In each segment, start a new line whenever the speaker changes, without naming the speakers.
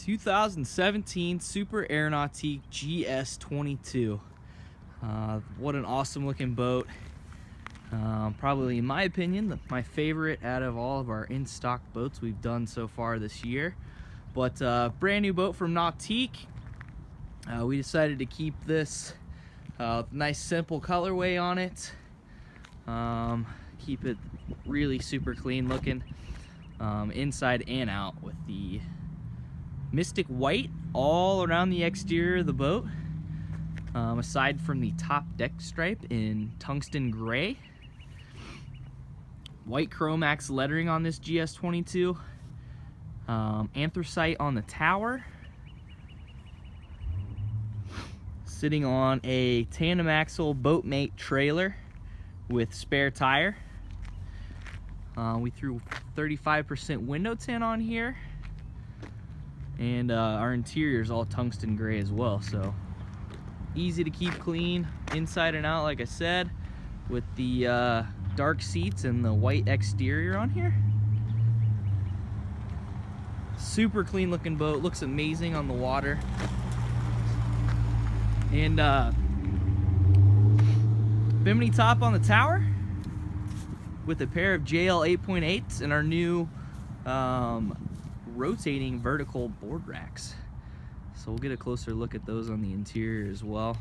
2017 Super Air Nautique GS22. What an awesome looking boat. Probably, in my opinion, my favorite out of all of our in-stock boats we've done so far this year. But brand new boat from Nautique. We decided to keep this nice simple colorway on it. Keep it really super clean looking, inside and out, with the Mystic white all around the exterior of the boat, aside from the top deck stripe in tungsten gray. White Chromax lettering on this GS22. Anthracite on the tower. Sitting on a tandem axle boatmate trailer with spare tire. We threw 35% window tint on here. And our interior is all tungsten gray as well, so easy to keep clean inside and out, like I said, with the dark seats and the white exterior on here. Super clean looking boat, looks amazing on the water. And bimini top on the tower with a pair of JL 8.8s and our new rotating vertical board racks. So we'll get a closer look at those on the interior as well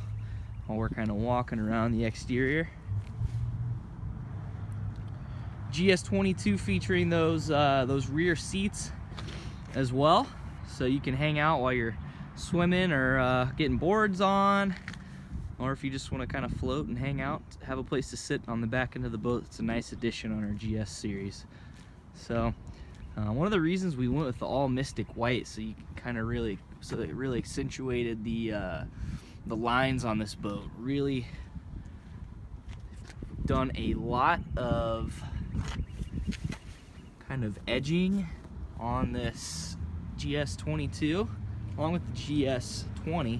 while we're kind of walking around the exterior. GS22 featuring those rear seats as well, so you can hang out while you're swimming or getting boards on, or if you just want to kind of float and hang out, have a place to sit on the back end of the boat. It's a nice addition on our GS series. So one of the reasons we went with the all Mystic white, so you kind of really, so it really accentuated the lines on this boat. Really done a lot of kind of edging on this GS22 along with the GS20,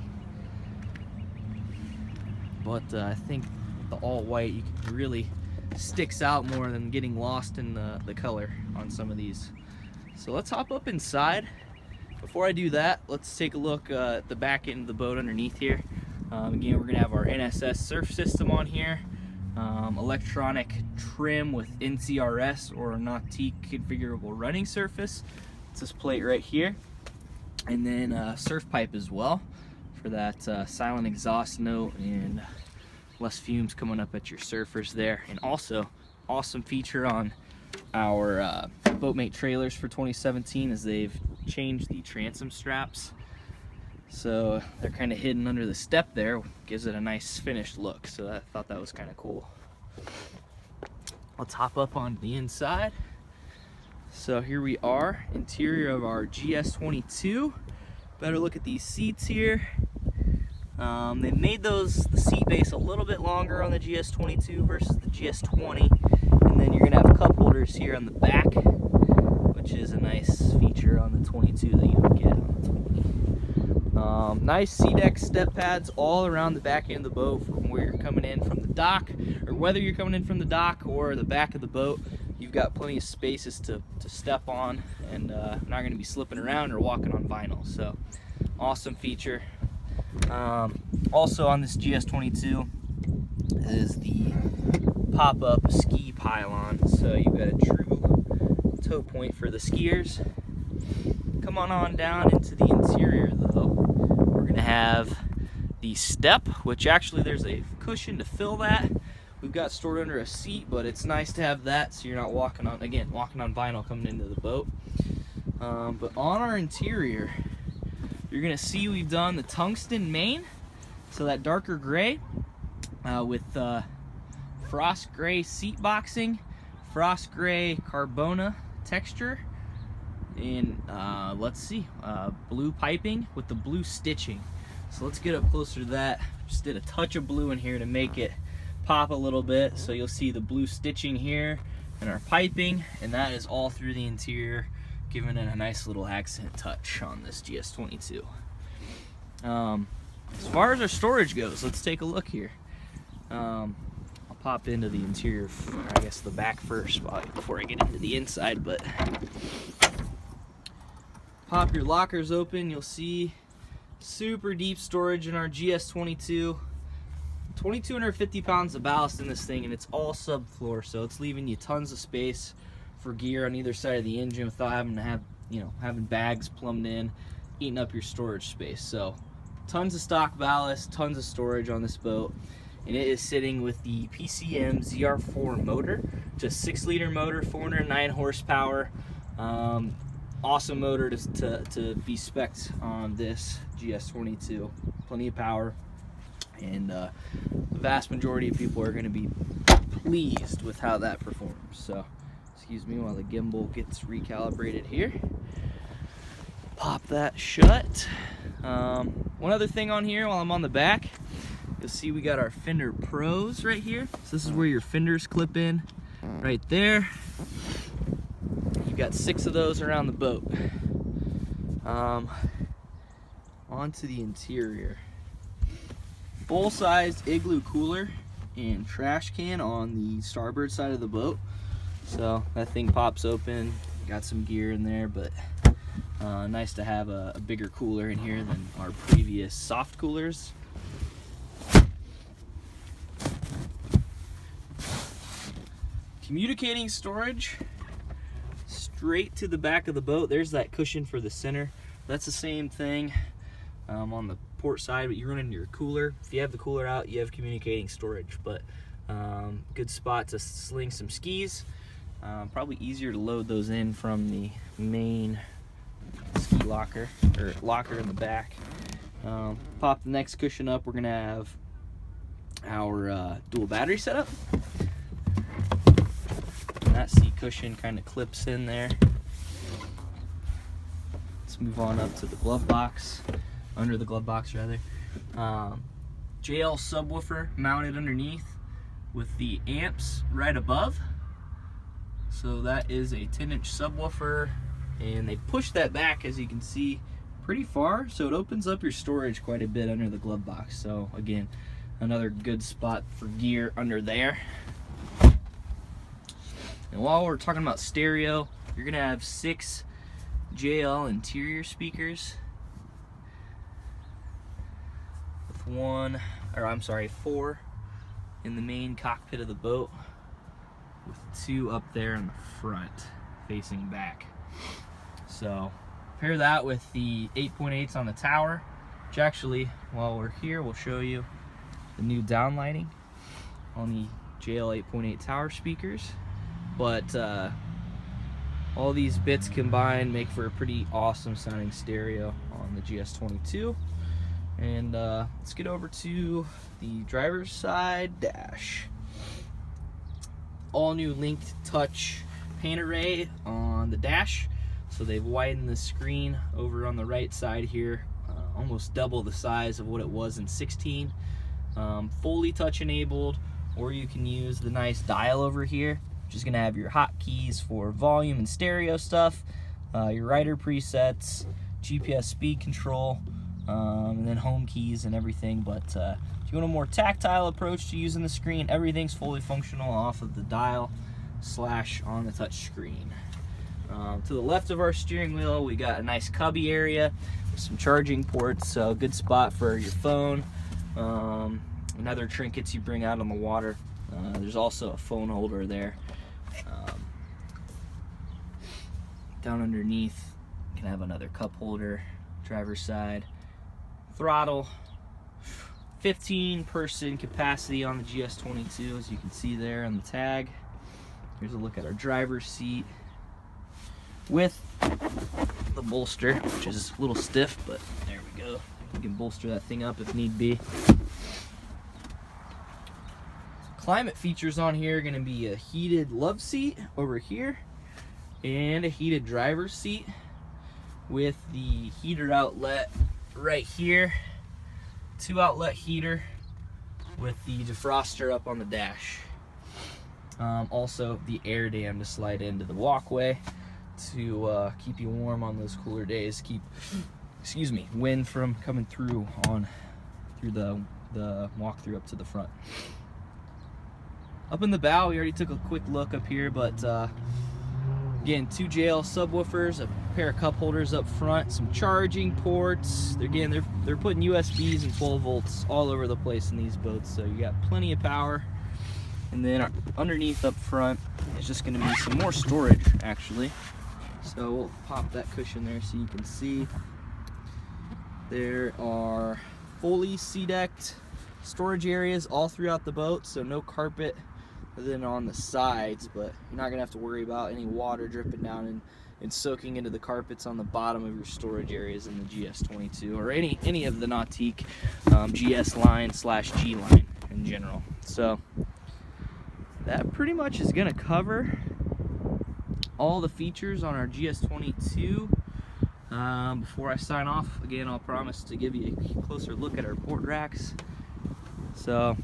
but I think the all white, you can really sticks out more than getting lost in the color on some of these. So let's hop up inside. Before I do that, let's take a look at the back end of the boat underneath here. Again, we're gonna have our NSS surf system on here, electronic trim with NCRS or Nautique configurable running surface. It's this plate right here, and then surf pipe as well for that silent exhaust note and less fumes coming up at your surfers there. And also, awesome feature on our boatmate trailers for 2017 is they've changed the transom straps, so they're kind of hidden under the step there, gives it a nice finished look. So I thought that was kind of cool. Let's hop up on the inside. So here we are, interior of our GS22. Better look at these seats here. They've made the seat base a little bit longer on the GS22 versus the GS20. And then you're gonna have cup holders here on the back, which is a nice feature on the 22 that you would get on the 20. Nice SeaDek step pads all around the back end of the boat from where you're coming in from the dock, or whether you're coming in from the dock or the back of the boat. You've got plenty of spaces to step on, and not going to be slipping around or walking on vinyl. So awesome feature. Also on this GS22 is the pop-up ski pylon. So you've got a true tow point for the skiers. Come on down into the interior though. We're going to have the step, which actually there's a cushion to fill that. We've got stored under a seat, but it's nice to have that so you're not walking on vinyl coming into the boat. But on our interior, you're gonna see we've done the tungsten main, so that darker gray with frost gray seat boxing, frost gray Carbona texture, and let's see, blue piping with the blue stitching. So let's get up closer to that. Just did a touch of blue in here to make it pop a little bit, so you'll see the blue stitching here and our piping, and that is all through the interior, giving it a nice little accent touch on this GS22. As far as our storage goes, let's take a look here. I'll pop into the interior, or I guess the back first before I get into the inside, but Pop your lockers open, you'll see super deep storage in our GS22. 2,250 pounds of ballast in this thing, and it's all subfloor, so it's leaving you tons of space for gear on either side of the engine without having to have, having bags plumbed in, eating up your storage space. So tons of stock ballast, tons of storage on this boat, and it is sitting with the PCM ZR4 motor. Just 6-liter motor, 409 horsepower. Awesome motor to be spec'd on this GS22. Plenty of power, and the vast majority of people are going to be pleased with how that performs. So excuse me while the gimbal gets recalibrated here. Pop that shut. One other thing on here while I'm on the back, you'll see we got our fender pros right here. So this is where your fenders clip in right there. You've got 6 of those around the boat. Onto the interior. Full-sized igloo cooler and trash can on the starboard side of the boat. So that thing pops open, got some gear in there, but nice to have a bigger cooler in here than our previous soft coolers. Communicating storage straight to the back of the boat. There's that cushion for the center. That's the same thing on the port side, but you run into your cooler. If you have the cooler out, you have communicating storage, but good spot to sling some skis. Probably easier to load those in from the main ski locker, or locker in the back. Pop the next cushion up, we're gonna have our dual battery setup. And that seat cushion kind of clips in there. Let's move on up to the glove box, under the glove box rather. JL subwoofer mounted underneath with the amps right above. So that is a 10-inch subwoofer, and they push that back, as you can see, pretty far, so it opens up your storage quite a bit under the glove box. So again, another good spot for gear under there. And while we're talking about stereo, you're gonna have 6 JL interior speakers with 4 in the main cockpit of the boat, with 2 up there in the front facing back. So pair that with the 8.8s on the tower, which actually, while we're here, we'll show you the new downlighting on the JL 8.8 tower speakers. But all these bits combined make for a pretty awesome sounding stereo on the GS22. And let's get over to the driver's side dash. All new linked touch paint array on the dash. So they've widened the screen over on the right side here, almost double the size of what it was in 16. Fully touch enabled, or you can use the nice dial over here, which is going to have your hotkeys for volume and stereo stuff, your rider presets, GPS speed control, and then home keys and everything. But if you want a more tactile approach to using the screen, everything's fully functional off of the dial / on the touch screen. To the left of our steering wheel, we got a nice cubby area with some charging ports, so good spot for your phone and other trinkets you bring out on the water. There's also a phone holder there. Down underneath, you can have another cup holder, driver's side, throttle, 15-person capacity on the GS22, as you can see there on the tag. Here's a look at our driver's seat with the bolster, which is a little stiff, but there we go. You can bolster that thing up if need be. Climate features on here are going to be a heated love seat over here and a heated driver's seat with the heater outlet right here. 2-outlet heater with the defroster up on the dash. Also the air dam to slide into the walkway to keep you warm on those cooler days. Keep, wind from coming through the walk-through up to the front. Up in the bow, we already took a quick look up here, but again, 2 JL subwoofers, a pair of cup holders up front, some charging ports. Again, they're putting USBs and 12 volts all over the place in these boats, so you got plenty of power. And then underneath up front is just going to be some more storage, actually. So we'll pop that cushion there so you can see. There are fully sea-decked storage areas all throughout the boat, so no carpet other than on the sides, but you're not going to have to worry about any water dripping down and soaking into the carpets on the bottom of your storage areas in the GS22 or any of the Nautique GS line / G line in general. So that pretty much is going to cover all the features on our GS22. Before I sign off, again, I'll promise to give you a closer look at our board racks. So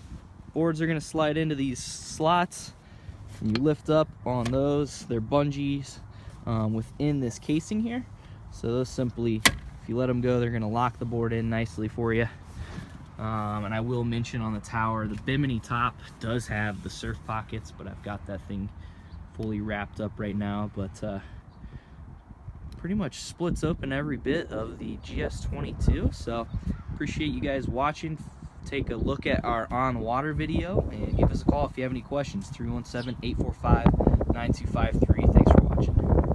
boards are going to slide into these slots, and you lift up on those. They're bungees within this casing here. So those simply, if you let them go, they're going to lock the board in nicely for you. And I will mention on the tower, the Bimini top does have the surf pockets, but I've got that thing fully wrapped up right now. But pretty much splits open every bit of the GS22. So appreciate you guys watching. Take a look at our on water video and give us a call if you have any questions. 317-845-9253. Thanks for watching.